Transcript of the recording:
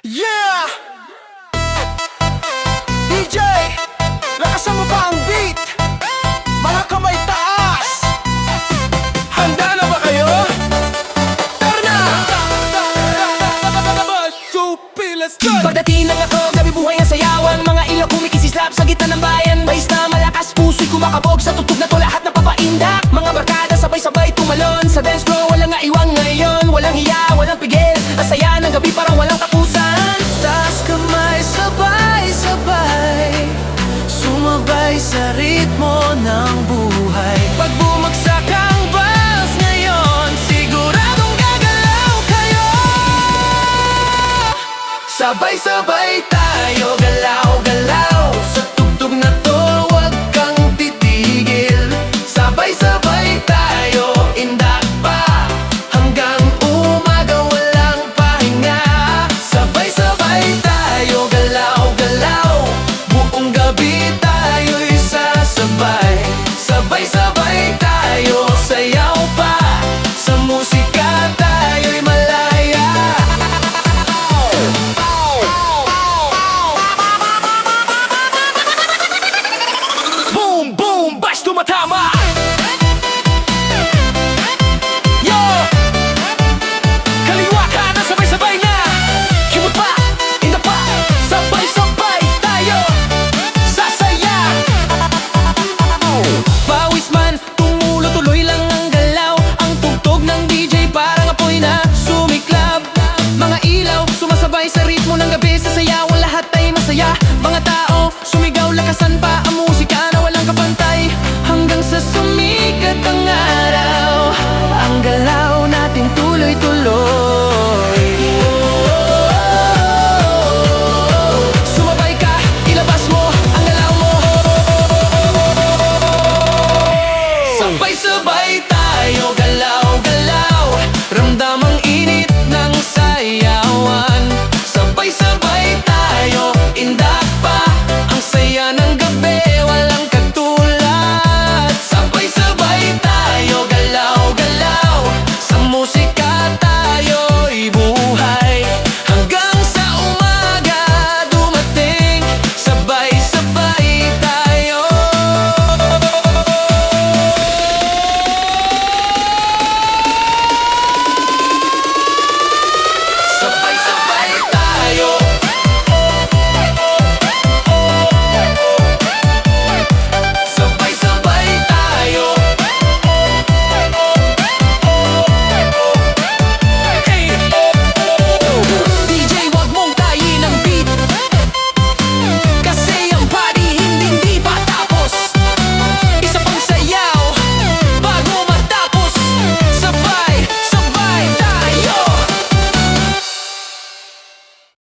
Yeah! DJ, lakasan mo pa ang beat. Mga kamay taas. Handa na ba kayo? Tara na! Pagdating ng ako, gabi buhay ang sayawan. Mga ilaw kumikisislap sa gitna ng bayan. Bayis na malakas, puso'y kumakabog sa tugtog na to lahat ng papaindak. Mga barkada sabay-sabay tumalon sa dance floor. Walang aiwang ngayon, walang hiya, walang pigil. Ang saya ng gabi parang walang tapusan. Taas kamay, sabay-sabay, sumabay sa ritmo ng buhay. Pag bumagsak ang bells ngayon, siguradong gagalaw kayo. Sabay-sabay tayo, galaw-galaw sa tugtog na to, huwag kang titigil. Sabay-sabay tayo, indak pa hanggang umaga, walang pahinga. Sabay-sabay tayo, galaw-galaw, buong gabi tayo'y sasabay. Sabay-sabay tayo, sayaw pa, sa musika tayo'y malaya. Boom, boom, bash tumatama. Yo! Kaliwa kanan, sabay-sabay na. Kimot pa, inda pa, sabay-sabay tayo sasaya. Pawis man, tumulo-tuloy lang ang galaw. Ang tugtog ng DJ parang apoy na sumiklab. Mga ilaw, sumasabay sa ritmo ng gabi. Sa sayawan lahat ay masaya. Mga tao, sumigaw, lakasan pa ang musika na walang kapantay. Hanggang sa sumikat ang araw.